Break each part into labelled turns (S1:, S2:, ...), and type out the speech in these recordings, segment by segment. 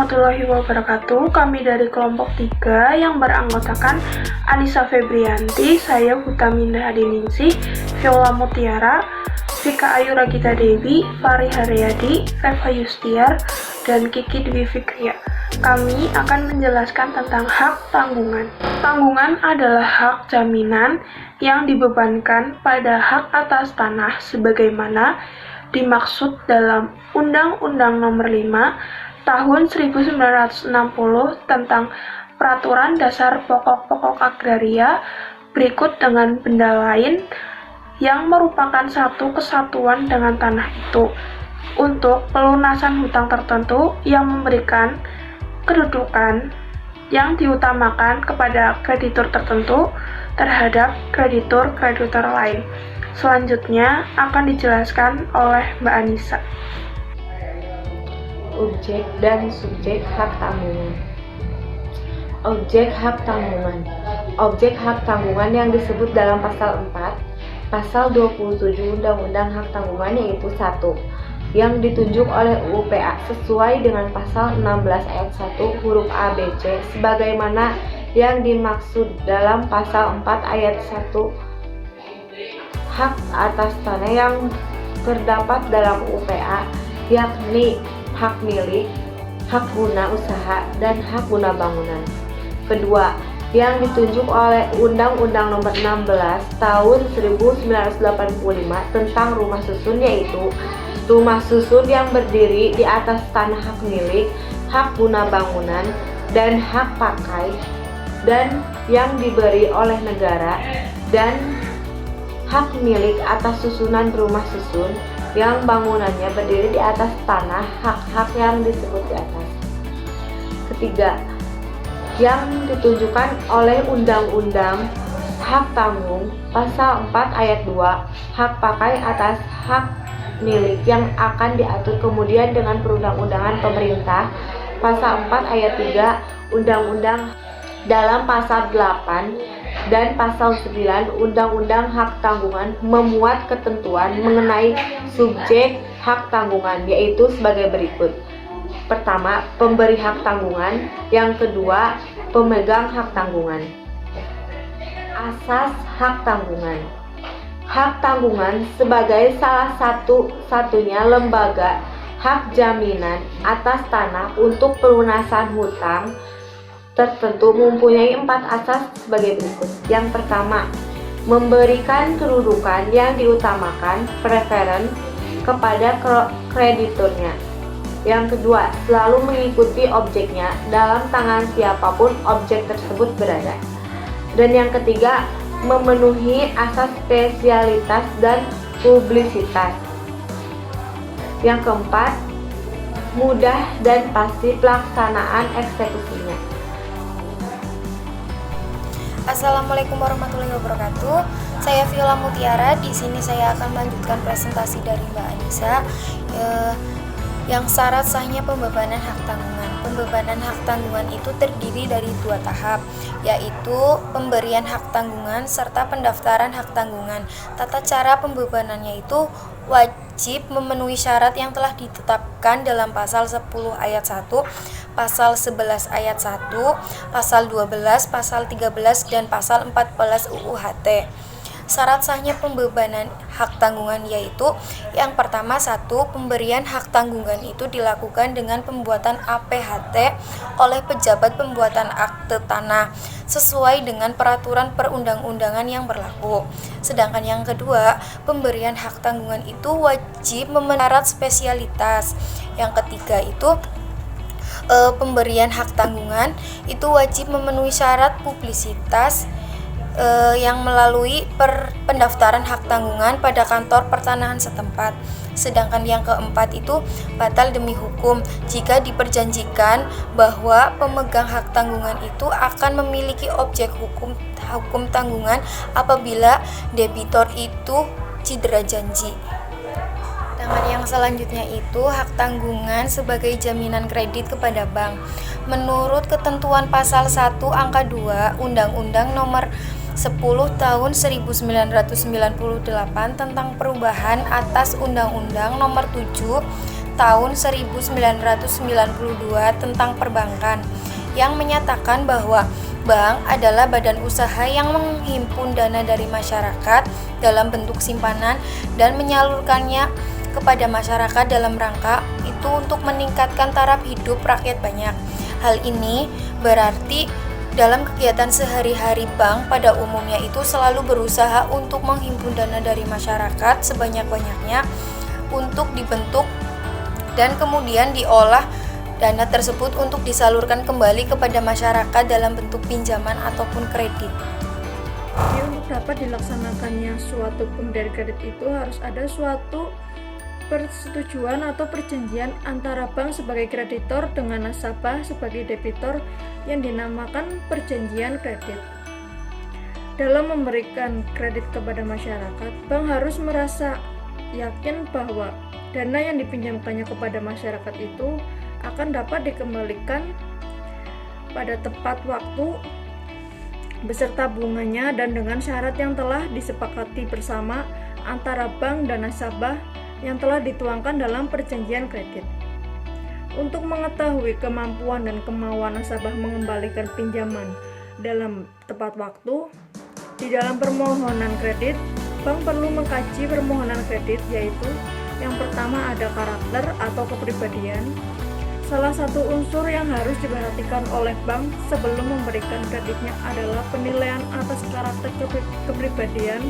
S1: warahmatullahi wabarakatuh. Kami dari kelompok 3 yang beranggotakan Anissa Febrianti, saya Hutaminda Hadiningsih, Viola Mutiara, Vika Ayu Ragita Dewi, Fari Haryadi, Reva Yustiar, dan Kiki Dwi Fikria. Kami akan menjelaskan tentang hak tanggungan. Tanggungan adalah hak jaminan yang dibebankan pada hak atas tanah sebagaimana dimaksud dalam Undang-Undang Nomor 5 Tahun 1960 tentang Peraturan Dasar Pokok-Pokok Agraria berikut dengan benda lain yang merupakan satu kesatuan dengan tanah itu untuk pelunasan hutang tertentu yang memberikan kedudukan yang diutamakan kepada kreditur tertentu terhadap kreditur-kreditur lain. Selanjutnya akan dijelaskan oleh Mbak Anissa.
S2: Objek dan subjek hak tanggungan. Objek hak tanggungan. Objek hak tanggungan yang disebut dalam pasal 4, pasal 27 Undang-Undang Hak Tanggungan yaitu 1. Yang ditunjuk oleh UU PA sesuai dengan pasal 16 ayat 1 huruf A, B, C sebagaimana yang dimaksud dalam pasal 4 ayat 1 hak atas tanah yang terdapat dalam UU PA yakni hak milik, hak guna usaha, dan hak guna bangunan. Kedua, yang ditunjuk oleh Undang-Undang Nomor 16 Tahun 1985 tentang rumah susun yaitu rumah susun yang berdiri di atas tanah hak milik, hak guna bangunan, dan hak pakai, dan yang diberi oleh negara, dan hak milik atas susunan rumah susun yang bangunannya berdiri di atas tanah hak-hak yang disebut di atas. Ketiga, yang ditunjukkan oleh Undang-Undang Hak Tanggung pasal 4 ayat 2 hak pakai atas hak milik yang akan diatur kemudian dengan perundang-undangan pemerintah pasal 4 ayat 3 Undang-Undang dalam pasal 8 dan pasal 9 Undang-Undang Hak Tanggungan memuat ketentuan mengenai subjek hak tanggungan yaitu sebagai berikut. Pertama, pemberi hak tanggungan. Yang kedua, pemegang hak tanggungan. Asas hak tanggungan. Hak tanggungan sebagai salah satu-satunya lembaga hak jaminan atas tanah untuk pelunasan hutang tertentu mempunyai 4 asas sebagai berikut. Yang pertama, memberikan kedudukan yang diutamakan preferen kepada krediturnya. Yang kedua, selalu mengikuti objeknya dalam tangan siapapun objek tersebut berada. Dan yang ketiga, memenuhi asas spesialitas dan publisitas. Yang keempat, mudah dan pasti pelaksanaan eksekusinya.
S3: Assalamualaikum warahmatullahi wabarakatuh. Saya Viola Mutiara. Di sini saya akan melanjutkan presentasi dari Mbak Anissa yang syarat sahnya pembebanan hak tanggungan. Pembebanan hak tanggungan itu terdiri dari 2 tahap, yaitu pemberian hak tanggungan serta pendaftaran hak tanggungan. Tata cara pembebanannya itu wajib memenuhi syarat yang telah ditetapkan dalam pasal 10 ayat 1, pasal 11 ayat 1, pasal 12, pasal 13, dan pasal 14 UU HT. Syarat sahnya pembebanan hak tanggungan yaitu yang pertama 1. Pemberian hak tanggungan itu dilakukan dengan pembuatan APHT oleh pejabat pembuatan akte tanah sesuai dengan peraturan perundang-undangan yang berlaku. Sedangkan yang kedua, pemberian hak tanggungan itu wajib memenuhi syarat spesialitas. Yang ketiga itu pemberian hak tanggungan itu wajib memenuhi syarat publisitas yang melalui pendaftaran hak tanggungan pada kantor pertanahan setempat. Sedangkan yang keempat itu batal demi hukum jika diperjanjikan bahwa pemegang hak tanggungan itu akan memiliki objek hukum tanggungan apabila debitor itu cedera janji. Sedangkan yang selanjutnya itu hak tanggungan sebagai jaminan kredit kepada bank. Menurut ketentuan pasal 1 angka 2 Undang-Undang Nomor 10 Tahun 1998 tentang perubahan atas Undang-Undang Nomor 7 tahun 1992 tentang perbankan yang menyatakan bahwa bank adalah badan usaha yang menghimpun dana dari masyarakat dalam bentuk simpanan dan menyalurkannya kepada masyarakat dalam rangka itu untuk meningkatkan taraf hidup rakyat banyak. Hal ini berarti dalam kegiatan sehari-hari bank pada umumnya itu selalu berusaha untuk menghimpun dana dari masyarakat sebanyak-banyaknya untuk dibentuk dan kemudian diolah dana tersebut untuk disalurkan kembali kepada masyarakat dalam bentuk pinjaman ataupun kredit.
S4: Jadi untuk dapat dilaksanakannya suatu pemberian kredit itu harus ada suatu persetujuan atau perjanjian antara bank sebagai kreditor dengan nasabah sebagai debitur yang dinamakan perjanjian kredit. Dalam memberikan kredit kepada masyarakat, bank harus merasa yakin bahwa dana yang dipinjamkannya kepada masyarakat itu akan dapat dikembalikan pada tepat waktu beserta bunganya dan dengan syarat yang telah disepakati bersama antara bank dan nasabah yang telah dituangkan dalam perjanjian kredit. Untuk mengetahui kemampuan dan kemauan nasabah mengembalikan pinjaman dalam tepat waktu, di dalam permohonan kredit, bank perlu mengkaji permohonan kredit, yaitu yang pertama ada karakter atau kepribadian. Salah satu unsur yang harus diperhatikan oleh bank sebelum memberikan kreditnya adalah penilaian atas karakter kepribadian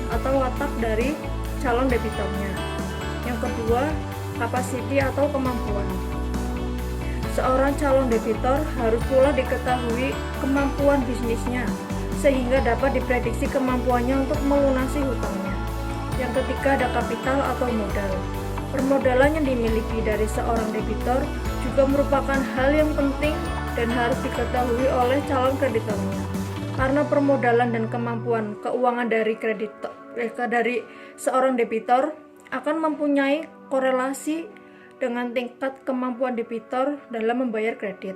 S4: atau watak dari calon debiturnya. Yang kedua, kapasiti atau kemampuan. Seorang calon debitur harus pula diketahui kemampuan bisnisnya, sehingga dapat diprediksi kemampuannya untuk melunasi hutangnya. Yang ketiga, ada kapital atau modal. Permodalan yang dimiliki dari seorang debitur juga merupakan hal yang penting dan harus diketahui oleh calon kreditornya. Karena permodalan dan kemampuan keuangan dari seorang debitur akan mempunyai korelasi dengan tingkat kemampuan debitur dalam membayar kredit.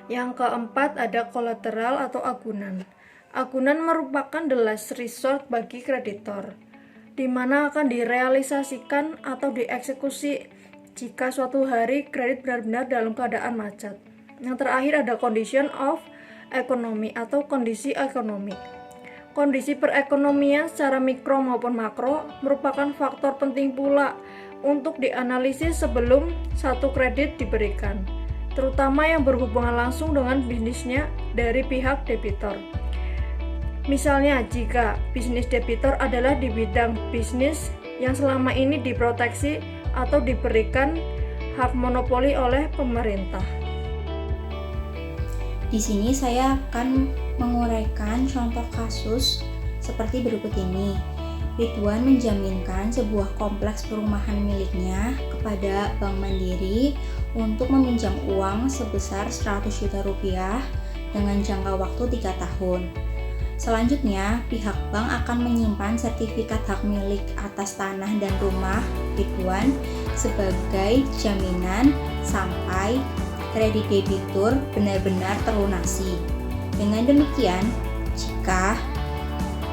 S4: Yang keempat ada kolateral atau agunan. Agunan merupakan the last resort bagi kreditor, di mana akan direalisasikan atau dieksekusi jika suatu hari kredit benar-benar dalam keadaan macet. Yang terakhir ada condition of economy atau kondisi ekonomi. Kondisi perekonomian secara mikro maupun makro merupakan faktor penting pula untuk dianalisis sebelum satu kredit diberikan, terutama yang berhubungan langsung dengan bisnisnya dari pihak debitur. Misalnya, jika bisnis debitur adalah di bidang bisnis yang selama ini diproteksi atau diberikan hak monopoli oleh pemerintah.
S5: Di sini saya akan menguraikan contoh kasus seperti berikut ini. Ridwan menjaminkan sebuah kompleks perumahan miliknya kepada Bank Mandiri untuk meminjam uang sebesar 100 juta rupiah dengan jangka waktu 3 tahun. Selanjutnya, pihak bank akan menyimpan sertifikat hak milik atas tanah dan rumah Ridwan sebagai jaminan sampai kredit debitur benar-benar terlunasi. Dengan demikian, jika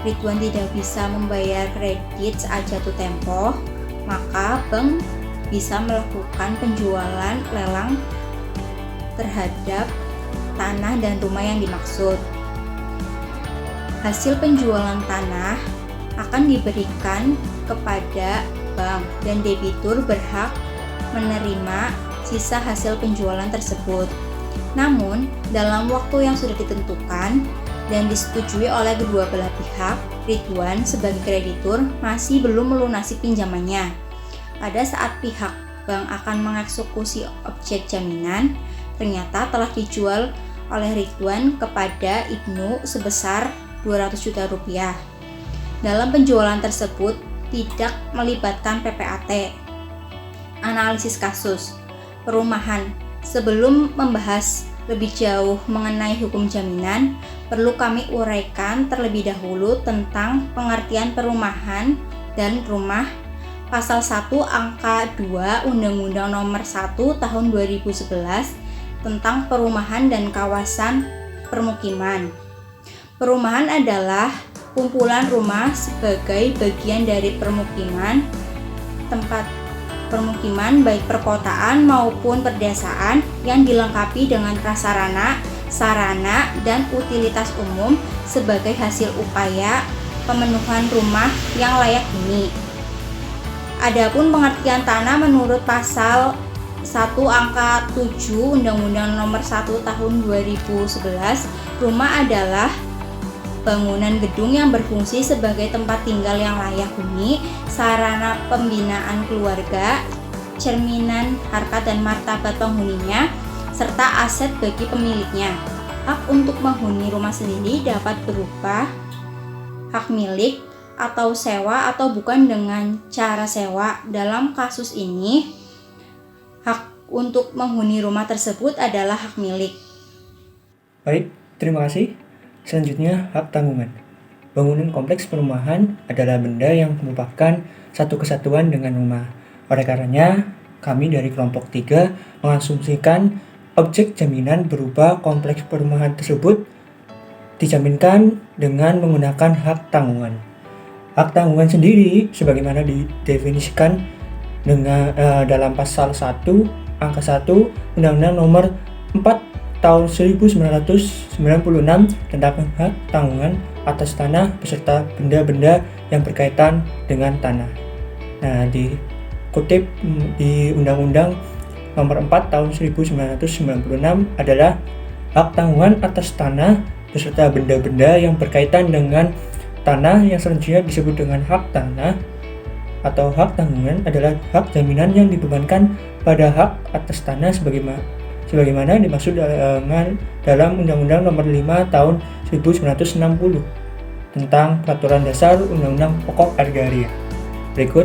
S5: Ridwan tidak bisa membayar kredit saat jatuh tempo, maka bank bisa melakukan penjualan lelang terhadap tanah dan rumah yang dimaksud. Hasil penjualan tanah akan diberikan kepada bank dan debitur berhak menerima sisa hasil penjualan tersebut. Namun, dalam waktu yang sudah ditentukan dan disetujui oleh kedua belah pihak, Ridwan sebagai kreditur masih belum melunasi pinjamannya. Pada saat pihak bank akan mengeksekusi objek jaminan, ternyata telah dijual oleh Ridwan kepada Ibnu sebesar 200 juta rupiah. Dalam penjualan tersebut tidak melibatkan PPAT. Analisis kasus perumahan. Sebelum membahas lebih jauh mengenai hukum jaminan, perlu kami uraikan terlebih dahulu tentang pengertian perumahan dan rumah. Pasal 1 angka 2 Undang-Undang Nomor 1 Tahun 2011 tentang perumahan dan kawasan permukiman. Perumahan adalah kumpulan rumah sebagai bagian dari permukiman, tempat permukiman baik perkotaan maupun perdesaan yang dilengkapi dengan prasarana, sarana, dan utilitas umum sebagai hasil upaya pemenuhan rumah yang layak huni. Adapun pengertian tanah menurut pasal 1 angka 7 Undang-Undang Nomor 1 Tahun 2011, rumah adalah bangunan gedung yang berfungsi sebagai tempat tinggal yang layak huni, sarana pembinaan keluarga, cerminan harkat dan martabat penghuninya, serta aset bagi pemiliknya. Hak untuk menghuni rumah sendiri dapat berupa hak milik atau sewa atau bukan dengan cara sewa. Dalam kasus ini, hak untuk menghuni rumah tersebut adalah hak milik.
S6: Baik, terima kasih. Selanjutnya, hak tanggungan. Bangunan kompleks perumahan adalah benda yang merupakan satu kesatuan dengan rumah. Oleh karenanya, kami dari kelompok 3 mengasumsikan objek jaminan berupa kompleks perumahan tersebut dijaminkan dengan menggunakan hak tanggungan. Hak tanggungan sendiri sebagaimana didefinisikan dengan dalam pasal 1 angka 1 Undang-Undang Nomor 4 Tahun 1996 tentang hak tanggungan atas tanah beserta benda-benda yang berkaitan dengan tanah. Nah, dikutip di Undang-Undang Nomor 4 Tahun 1996 adalah hak tanggungan atas tanah beserta benda-benda yang berkaitan dengan tanah yang selanjutnya disebut dengan hak tanah atau hak tanggungan adalah hak jaminan yang dibebankan pada hak atas tanah sebagaimana dimaksud dalam Undang-Undang Nomor 5 Tahun 1960 tentang Peraturan Dasar Undang-Undang Pokok Agraria. Berikut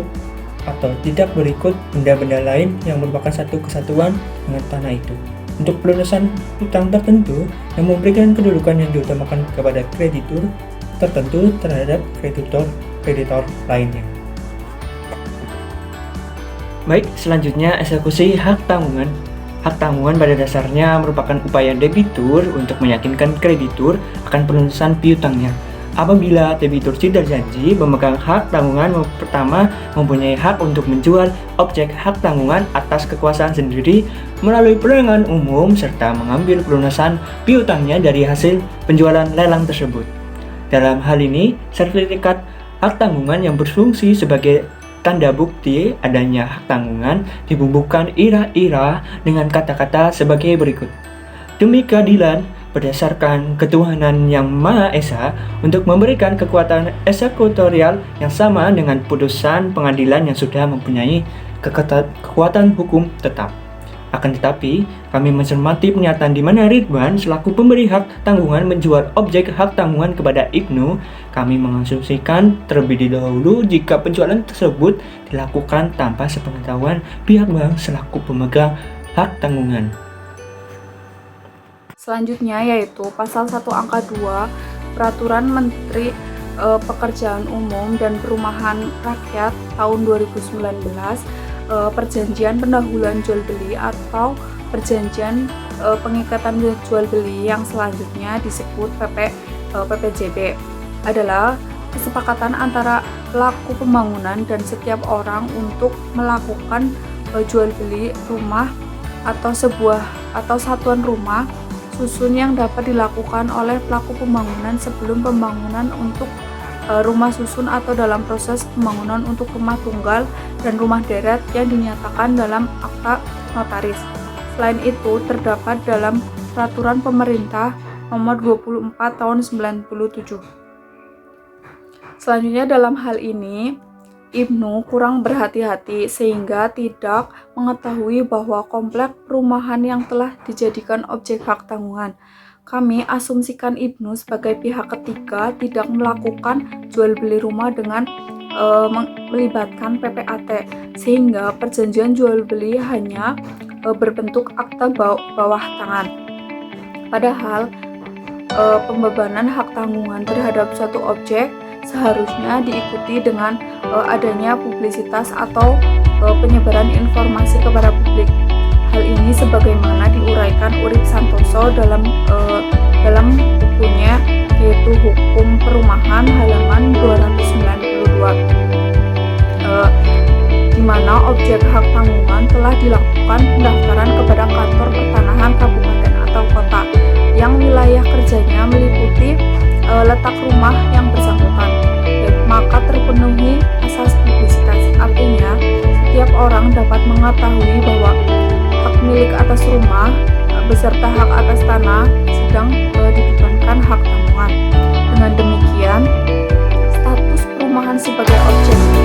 S6: atau tidak berikut benda-benda lain yang merupakan satu kesatuan dengan tanah itu. Untuk pelunasan hutang tertentu yang memberikan kedudukan yang diutamakan kepada kreditur tertentu terhadap kreditor lainnya. Baik, selanjutnya eksekusi hak tanggungan. Hak tanggungan pada dasarnya merupakan upaya debitur untuk meyakinkan kreditur akan pelunasan piutangnya. Apabila debitur tidak janji memegang hak tanggungan, pertama mempunyai hak untuk menjual objek hak tanggungan atas kekuasaan sendiri melalui perdagangan umum serta mengambil pelunasan piutangnya dari hasil penjualan lelang tersebut. Dalam hal ini, sertifikat hak tanggungan yang berfungsi sebagai tanda bukti adanya hak tanggungan dibumbukan ira-ira dengan kata-kata sebagai berikut. Demi keadilan berdasarkan ketuhanan yang Maha Esa untuk memberikan kekuatan eksekutorial yang sama dengan putusan pengadilan yang sudah mempunyai kekuatan hukum tetap. Akan tetapi, kami mencermati pernyataan di mana Ridwan selaku pemberi hak tanggungan menjual objek hak tanggungan kepada Ibnu. Kami mengasumsikan terlebih dahulu jika penjualan tersebut dilakukan tanpa sepengetahuan pihak bank selaku pemegang hak tanggungan.
S4: Selanjutnya yaitu pasal 1 angka 2 Peraturan Menteri Pekerjaan Umum dan Perumahan Rakyat tahun 2019, perjanjian pendahuluan jual beli atau perjanjian pengikatan jual beli yang selanjutnya disebut PPJB adalah kesepakatan antara pelaku pembangunan dan setiap orang untuk melakukan jual beli rumah atau satuan rumah susun yang dapat dilakukan oleh pelaku pembangunan sebelum pembangunan untuk rumah susun atau dalam proses pembangunan untuk rumah tunggal dan rumah deret yang dinyatakan dalam akta notaris. Selain itu, terdapat dalam Peraturan Pemerintah Nomor 24 Tahun 97. Selanjutnya dalam hal ini, Ibnu kurang berhati-hati sehingga tidak mengetahui bahwa komplek perumahan yang telah dijadikan objek hak tanggungan. Kami asumsikan Ibnu sebagai pihak ketiga tidak melakukan jual beli rumah dengan melibatkan PPAT, sehingga perjanjian jual beli hanya berbentuk akta bawah tangan. Padahal pembebanan hak tanggungan terhadap suatu objek seharusnya diikuti dengan adanya publisitas atau penyebaran informasi kepada publik. Hal ini sebagaimana diuraikan Urip Santoso dalam bukunya yaitu Hukum Perumahan halaman 292, di mana objek objek hak tanggungan telah dilakukan pendaftaran kepada kantor pertanahan kabupaten atau kota yang wilayah kerjanya meliputi letak rumah yang bersangkutan, maka terpenuhi asas publisitas. Artinya, setiap orang dapat mengetahui bahwa hak milik atas rumah beserta hak atas tanah sedang dibebankan hak tanggungan. Dengan demikian, status perumahan sebagai objek